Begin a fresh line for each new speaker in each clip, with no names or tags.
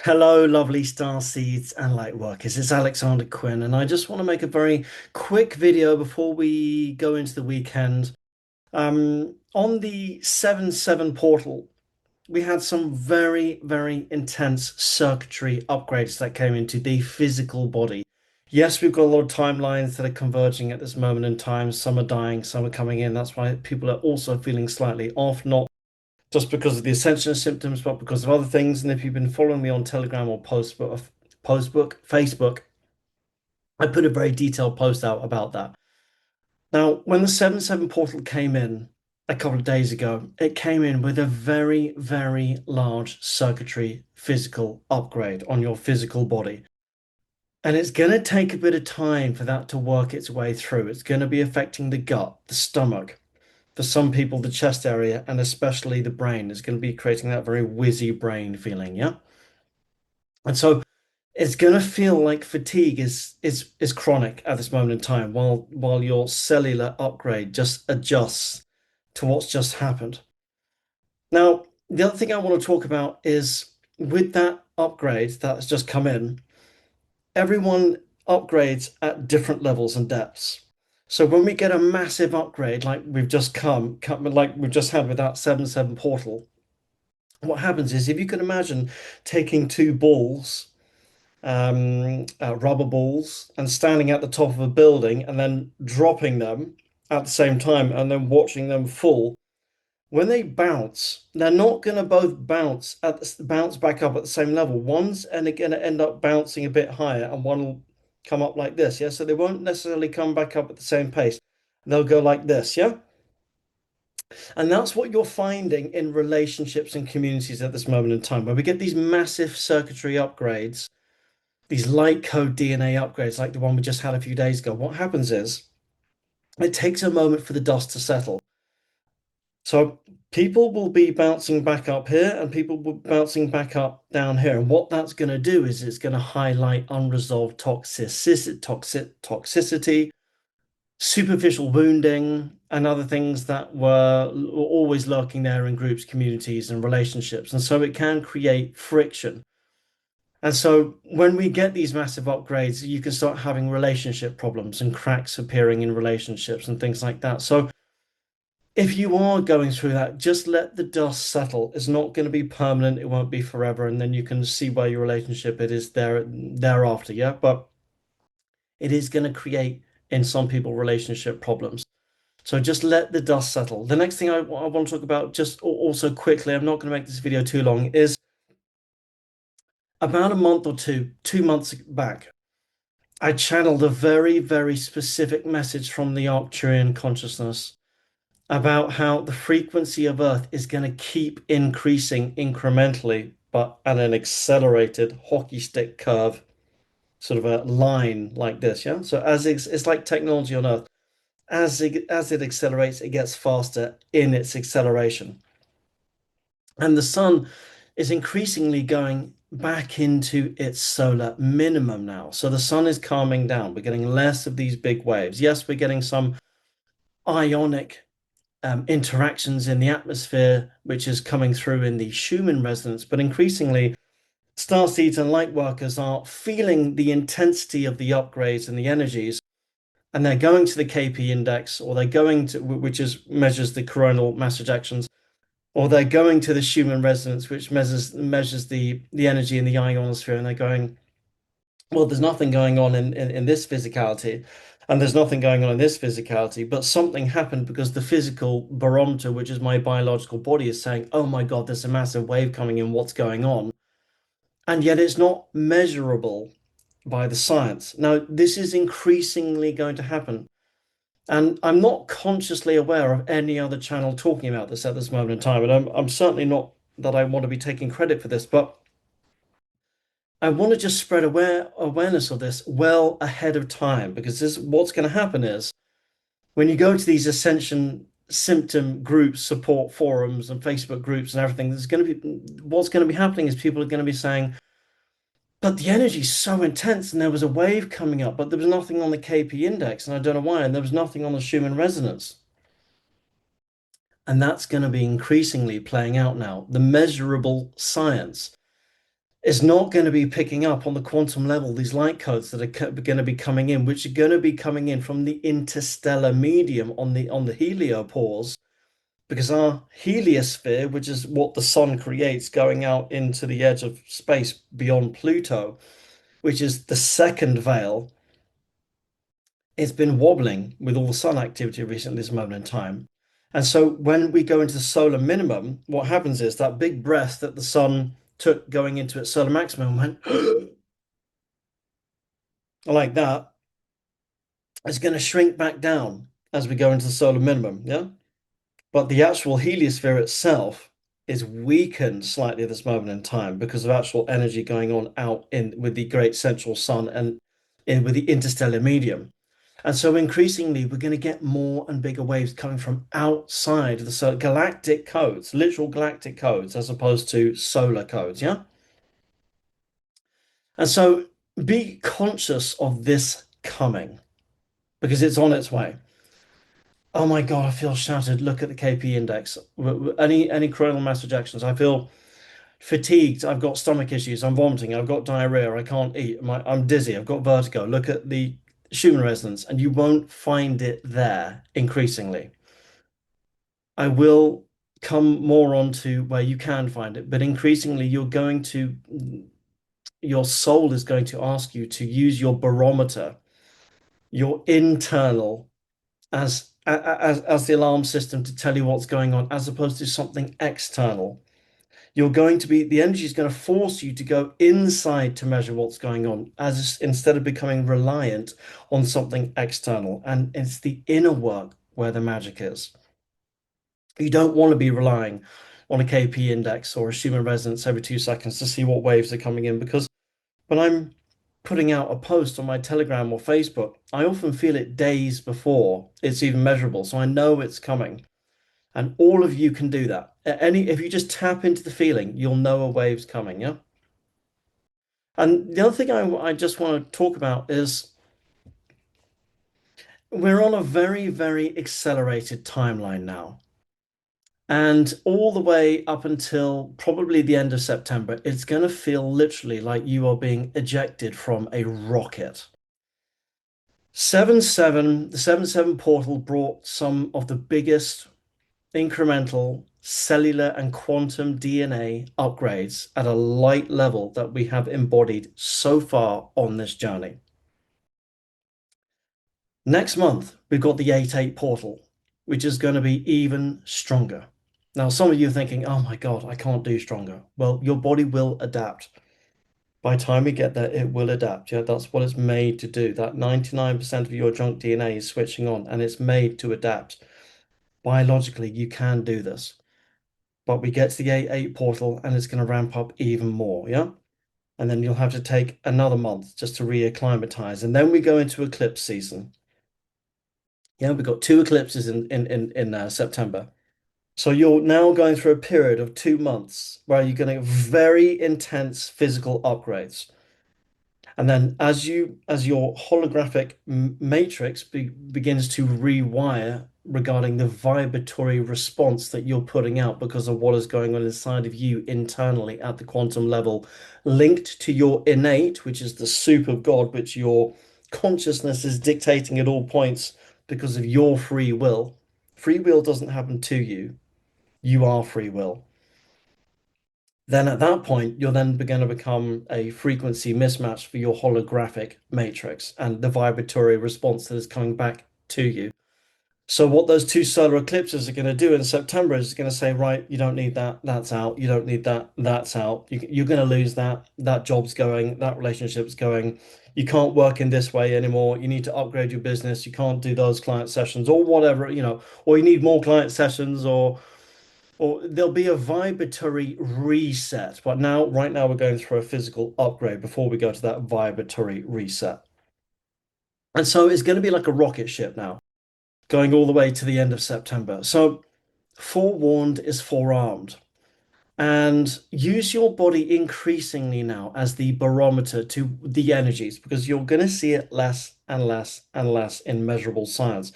Hello, lovely Starseeds and light workers. It's Alexander Quinn, and I just want to make a very quick video before we go into the weekend. On the 7-7 portal, we had some very, very intense circuitry upgrades that came into the physical body. Yes, we've got a lot of timelines that are converging at this moment in time. Some are dying, some are coming in. That's why people are also feeling slightly off, not just because of the Ascension symptoms, but because of other things. And if you've been following me on Telegram or Facebook, I put a very detailed post out about that. Now, when the 7-7 portal came in a couple of days ago, it came in with a very, very large circuitry physical upgrade on your physical body. And it's going to take a bit of time for that to work its way through. It's going to be affecting the gut, the stomach, for some people, the chest area, and especially the brain is going to be creating that very whizzy brain feeling, yeah? And so it's going to feel like fatigue is chronic at this moment in time while your cellular upgrade just adjusts to what's just happened. Now, the other thing I want to talk about is with that upgrade that's just come in, everyone upgrades at different levels and depths. So when we get a massive upgrade like we've just like we've just had with that 7-7 portal, what happens is if you can imagine taking two balls, rubber balls, and standing at the top of a building and then dropping them at the same time and then watching them fall. When they bounce, they're not going to both bounce back up at the same level. One's and they're going to end up bouncing a bit higher, and one will come up like this. Yeah, so they won't necessarily come back up at the same pace. They'll go like this. Yeah, and that's what you're finding in relationships and communities at this moment in time. When we get these massive circuitry upgrades, these light code DNA upgrades, like the one we just had a few days ago, what happens is it takes a moment for the dust to settle. So people will be bouncing back up here and people will be bouncing back up down here. And what that's going to do is it's going to highlight unresolved toxicity, superficial wounding, and other things that were always lurking there in groups, communities, and relationships. And so it can create friction. And so when we get these massive upgrades, you can start having relationship problems and cracks appearing in relationships and things like that. So if you are going through that, just let the dust settle. It's not going to be permanent. It won't be forever. And then you can see where your relationship it is thereafter. Yeah. But it is going to create in some people relationship problems. So just let the dust settle. The next thing I want to talk about just also quickly, I'm not going to make this video too long, is about a month or 2 months back, I channeled a very, very specific message from the Arcturian consciousness about how the frequency of Earth is going to keep increasing incrementally, but at an accelerated hockey stick curve, sort of a line like this. Yeah. So it's like technology on Earth. As it accelerates, it gets faster in its acceleration. And the sun is increasingly going back into its solar minimum now. So the sun is calming down. We're getting less of these big waves. Yes, we're getting some ionic interactions in the atmosphere, which is coming through in the Schumann resonance, but increasingly, starseeds and light workers are feeling the intensity of the upgrades and the energies, and they're going to the KP index, or they're going to, which is measures the coronal mass ejections, or they're going to the Schumann resonance, which measures the energy in the ionosphere, and they're going, well, there's nothing going on in this physicality, and there's nothing going on in this physicality, but something happened because the physical barometer, which is my biological body, is saying, oh my God, there's a massive wave coming in, what's going on? And yet it's not measurable by the science. Now, this is increasingly going to happen. And I'm not consciously aware of any other channel talking about this at this moment in time. And I'm certainly not that I want to be taking credit for this, but I want to just spread awareness of this well ahead of time, because this what's going to happen is when you go to these Ascension symptom groups, support forums, and Facebook groups and everything, there's going to be what's going to be happening is people are going to be saying, but the energy is so intense, and there was a wave coming up, but there was nothing on the KP index, and I don't know why, and there was nothing on the Schumann resonance. And that's going to be increasingly playing out now. The measurable science is not going to be picking up on the quantum level these light codes that are going to be coming in, which are going to be coming in from the interstellar medium on the heliopause, because our heliosphere, which is what the sun creates going out into the edge of space beyond Pluto, which is the second veil, it's been wobbling with all the sun activity recently at this moment in time. And so when we go into the solar minimum, what happens is that big breath that the sun took going into its solar maximum went like that, is going to shrink back down as we go into the solar minimum. Yeah. But the actual heliosphere itself is weakened slightly at this moment in time because of actual energy going on out in with the great central sun and in with the interstellar medium. And so increasingly, we're going to get more and bigger waves coming from outside the galactic codes, literal galactic codes, as opposed to solar codes. Yeah. And so be conscious of this coming because it's on its way. Oh my God, I feel shattered. Look at the KP index. Any coronal mass ejections. I feel fatigued. I've got stomach issues. I'm vomiting. I've got diarrhea. I can't eat. I'm dizzy. I've got vertigo. Look at the Schumann resonance, and you won't find it there increasingly. I will come more on to where you can find it, but increasingly your soul is going to ask you to use your barometer, your internal as the alarm system to tell you what's going on, as opposed to something external. The energy is going to force you to go inside to measure what's going on, as instead of becoming reliant on something external. And it's the inner work where the magic is. You don't want to be relying on a KP index or a Schumann resonance every 2 seconds to see what waves are coming in, because when I'm putting out a post on my Telegram or Facebook, I often feel it days before it's even measurable. So I know it's coming. And all of you can do that. If you just tap into the feeling, you'll know a wave's coming, yeah? And the other thing I just want to talk about is we're on a very, very accelerated timeline now. And all the way up until probably the end of September, it's going to feel literally like you are being ejected from a rocket. 7-7, the 7-7 portal brought some of the biggest incremental cellular and quantum DNA upgrades at a light level that we have embodied so far on this journey. Next month, we've got the 8-8 portal, which is going to be even stronger. Now, some of you are thinking, oh my God, I can't do stronger. Well, your body will adapt. By the time we get there, it will adapt. Yeah, that's what it's made to do. That 99% of your junk DNA is switching on and it's made to adapt. Biologically, you can do this. But we get to the 8-8 portal and it's going to ramp up even more. Yeah. And then you'll have to take another month just to reacclimatize. And then we go into eclipse season. Yeah, we've got two eclipses in September. So you're now going through a period of 2 months where you're going to have very intense physical upgrades. And then as your holographic matrix begins to rewire regarding the vibratory response that you're putting out because of what is going on inside of you internally at the quantum level, linked to your innate, which is the soup of God, which your consciousness is dictating at all points because of your free will. Free will doesn't happen to you. You are free will. Then at that point, you're then going to become a frequency mismatch for your holographic matrix and the vibratory response that is coming back to you. So what those two solar eclipses are going to do in September is going to say, right, you don't need that, that's out. You don't need that, that's out. You're going to lose that. That job's going, that relationship's going. You can't work in this way anymore. You need to upgrade your business. You can't do those client sessions or whatever, or you need more client sessions or there'll be a vibratory reset. But right now, we're going through a physical upgrade before we go to that vibratory reset. And so it's going to be like a rocket ship now, going all the way to the end of September. So forewarned is forearmed. And use your body increasingly now as the barometer to the energies, because you're going to see it less and less and less in measurable science.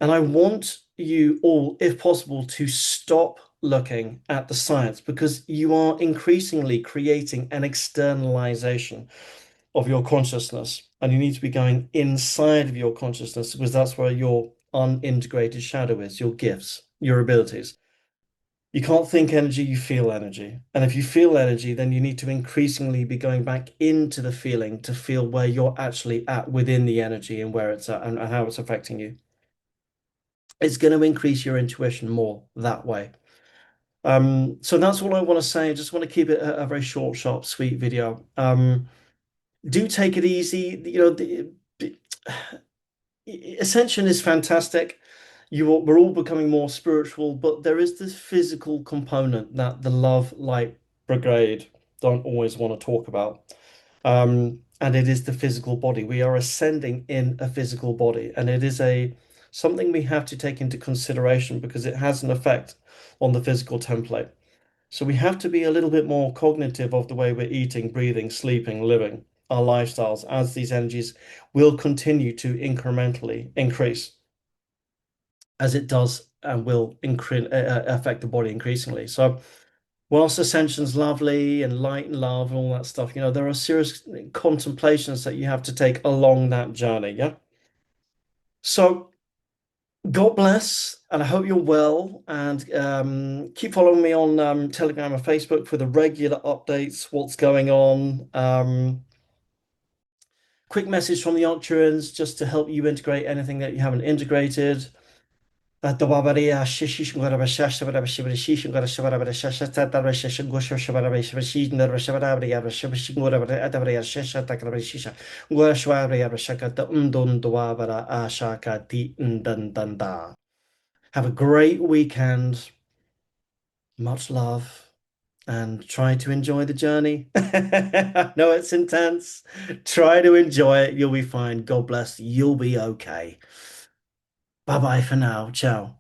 And I want you all, if possible, to stop looking at the science because you are increasingly creating an externalization of your consciousness. And you need to be going inside of your consciousness because that's where your unintegrated shadow is, your gifts, your abilities. You can't think energy, you feel energy. And if you feel energy, then you need to increasingly be going back into the feeling to feel where you're actually at within the energy and where it's at and how it's affecting you. It's going to increase your intuition more that way. So that's all I want to say. I just want to keep it a very short, sharp, sweet video. Do take it easy. Ascension is fantastic. We're all becoming more spiritual, but there is this physical component that the Love Light Brigade don't always want to talk about. And it is the physical body. We are ascending in a physical body, and it is a something we have to take into consideration because it has an effect on the physical template. So we have to be a little bit more cognitive of the way we're eating, breathing, sleeping, living, our lifestyles, as these energies will continue to incrementally increase as it does and will affect the body increasingly. So whilst ascension's lovely and light and love and all that stuff, there are serious contemplations that you have to take along that journey. Yeah. So God bless, and I hope you're well. And keep following me on Telegram and Facebook for the regular updates, what's going on. Quick message from the Arcturians just to help you integrate anything that you haven't integrated. Have a great weekend. Much love. And try to enjoy the journey. I know it's intense. Try to enjoy it. You'll be fine. God bless. You'll be okay. Bye bye for now. Ciao.